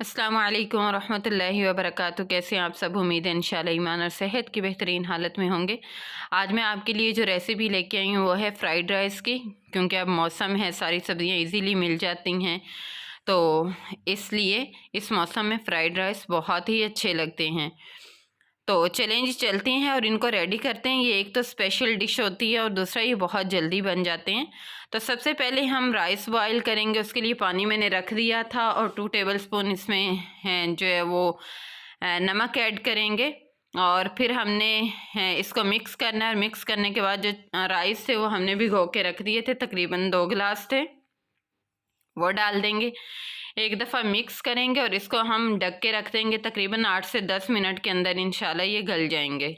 अस्सलामु अलैकुम रहमतुल्लाहि व बरकातुहू। कैसे हैं आप सब? उम्मीद है इंशाल्लाह ईमान और सेहत की बेहतरीन हालत में होंगे। आज मैं आपके लिए जो रेसिपी लेके आई हूँ वो है फ़्राइड राइस की, क्योंकि अब मौसम है, सारी सब्ज़ियाँ इजीली मिल जाती हैं, तो इसलिए इस मौसम में फ़्राइड राइस बहुत ही अच्छे लगते हैं। तो चलें जी, चलते हैं और इनको रेडी करते हैं। ये एक तो स्पेशल डिश होती है और दूसरा ये बहुत जल्दी बन जाते हैं। तो सबसे पहले हम राइस बॉईल करेंगे। उसके लिए पानी मैंने रख दिया था और 2 टेबलस्पून इसमें जो है वो नमक ऐड करेंगे और फिर हमने इसको मिक्स करना है। और मिक्स करने के बाद जो राइस थे वो हमने भिगो के रख दिए थे, तकरीबन 2 गिलास थे, वो डाल देंगे। एक दफ़ा मिक्स करेंगे और इसको हम ढक के रख देंगे। तकरीबन 8 से 10 मिनट के अंदर इंशाल्लाह ये गल जाएंगे।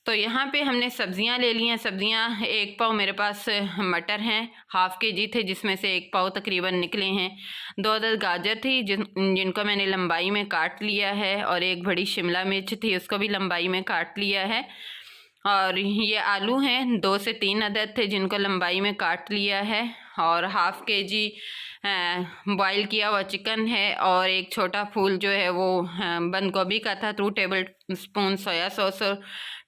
तो यहाँ पे हमने सब्ज़ियाँ ले ली हैं। सब्ज़ियाँ 1 पाव मेरे पास मटर हैं, हाफ़ केजी थे, जिसमें से 1 पाव तकरीबन निकले हैं। 2 अदद गाजर थी जिनको मैंने लंबाई में काट लिया है, और 1 बड़ी शिमला मिर्च थी, उसको भी लंबाई में काट लिया है। और ये आलू हैं, 2 से 3 अदद थे जिनको लंबाई में काट लिया है। और हाफ़ केजी बॉईल किया हुआ चिकन है। और एक छोटा फूल जो है वो बंद गोभी का था। 2 टेबल स्पून सोया सॉस और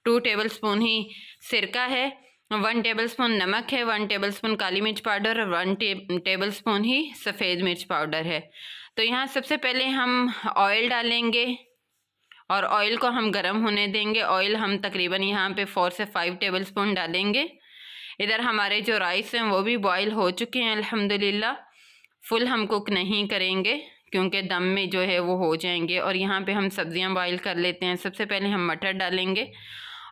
2 टेबलस्पून ही सिरका है। 1 टेबलस्पून नमक है, 1 टेबलस्पून काली मिर्च पाउडर और 1 टेबलस्पून ही सफ़ेद मिर्च पाउडर है। तो यहाँ सबसे पहले हम ऑयल डालेंगे और ऑयल को हम गर्म होने देंगे। ऑयल हम तकरीबन यहाँ पे 4 से 5 टेबलस्पून डालेंगे। इधर हमारे जो राइस हैं वो भी बॉईल हो चुके हैं अल्हम्दुलिल्लाह। फुल हम कुक नहीं करेंगे क्योंकि दम में जो है वो हो जाएंगे। और यहाँ पे हम सब्ज़ियाँ बॉईल कर लेते हैं। सबसे पहले हम मटर डालेंगे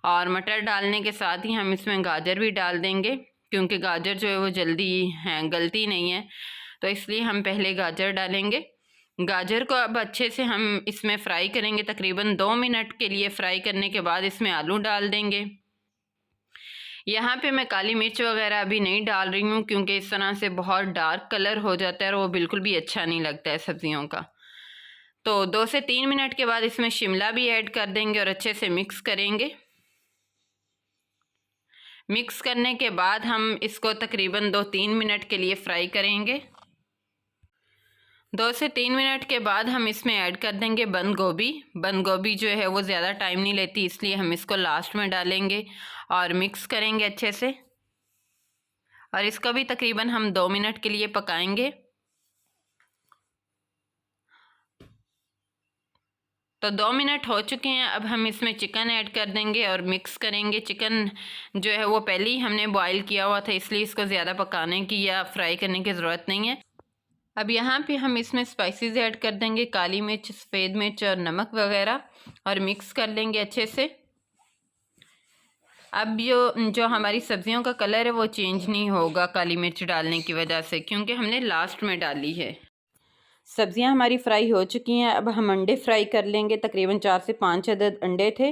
और मटर डालने के साथ ही हम इसमें गाजर भी डाल देंगे, क्योंकि गाजर जो है वो जल्दी गलती नहीं है, तो इसलिए हम पहले गाजर डालेंगे। गाजर को अब अच्छे से हम इसमें फ्राई करेंगे। तकरीबन 2 मिनट के लिए फ्राई करने के बाद इसमें आलू डाल देंगे। यहाँ पे मैं काली मिर्च वगैरह अभी नहीं डाल रही हूँ, क्योंकि इस तरह से बहुत डार्क कलर हो जाता है और वो बिल्कुल भी अच्छा नहीं लगता है सब्ज़ियों का। तो 2 से 3 मिनट के बाद इसमें शिमला भी ऐड कर देंगे और अच्छे से मिक्स करेंगे। मिक्स करने के बाद हम इसको तकरीबन 2-3 मिनट के लिए फ्राई करेंगे। 2 से 3 मिनट के बाद हम इसमें ऐड कर देंगे बंद गोभी। बंद गोभी जो है वो ज़्यादा टाइम नहीं लेती, इसलिए हम इसको लास्ट में डालेंगे और मिक्स करेंगे अच्छे से। और इसको भी तकरीबन हम 2 मिनट के लिए पकाएंगे। तो 2 मिनट हो चुके हैं। अब हम इसमें चिकन ऐड कर देंगे और मिक्स करेंगे। चिकन जो है वो पहले ही हमने बॉईल किया हुआ था, इसलिए इसको ज़्यादा पकाने की या फ्राई करने की ज़रूरत नहीं है। अब यहाँ पे हम इसमें स्पाइसेस ऐड कर देंगे, काली मिर्च, सफ़ेद मिर्च और नमक वगैरह, और मिक्स कर लेंगे अच्छे से। अब जो हमारी सब्ज़ियों का कलर है वो चेंज नहीं होगा काली मिर्च डालने की वजह से, क्योंकि हमने लास्ट में डाली है। सब्ज़ियां हमारी फ्राई हो चुकी हैं। अब हम अंडे फ्राई कर लेंगे। तकरीबन 4 से 5 अदद अंडे थे।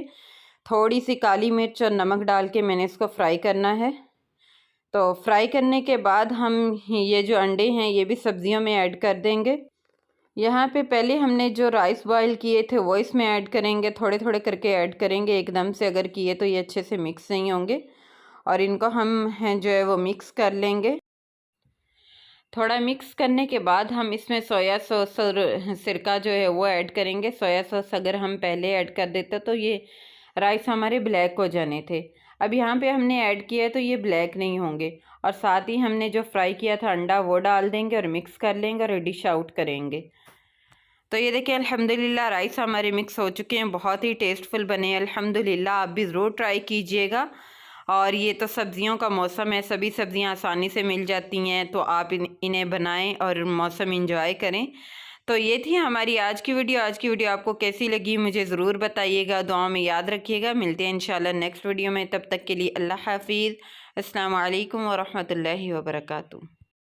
थोड़ी सी काली मिर्च और नमक डाल के मैंने इसको फ्राई करना है। तो फ्राई करने के बाद हम ये जो अंडे हैं ये भी सब्ज़ियों में ऐड कर देंगे। यहाँ पे पहले हमने जो राइस बॉईल किए थे वो इसमें ऐड करेंगे। थोड़े थोड़े करके ऐड करेंगे, एकदम से अगर किए तो ये अच्छे से मिक्स नहीं होंगे। और इनको हम जो है वो मिक्स कर लेंगे। थोड़ा मिक्स करने के बाद हम इसमें सोया सॉस और सिरका जो है वो ऐड करेंगे। सोया सॉस अगर हम पहले ऐड कर देते तो ये राइस हमारे ब्लैक हो जाने थे। अब यहाँ पे हमने ऐड किया है तो ये ब्लैक नहीं होंगे। और साथ ही हमने जो फ्राई किया था अंडा वो डाल देंगे और मिक्स कर लेंगे और डिश आउट करेंगे। तो ये देखिए अल्हम्दुलिल्लाह राइस हमारे मिक्स हो चुके हैं, बहुत ही टेस्टफुल बने अल्हम्दुलिल्लाह। आप भी ज़रूर ट्राई कीजिएगा। और ये तो सब्ज़ियों का मौसम है, सभी सब्ज़ियां आसानी से मिल जाती हैं, तो आप इन्हें बनाएं और मौसम इंजॉय करें। तो ये थी हमारी आज की वीडियो। आज की वीडियो आपको कैसी लगी मुझे ज़रूर बताइएगा, दुआ में याद रखिएगा। मिलते हैं इंशाल्लाह नेक्स्ट वीडियो में, तब तक के लिए अल्लाह हाफिज़। अस्सलाम वालेकुम व रहमतुल्लाहि व बरकातुहू।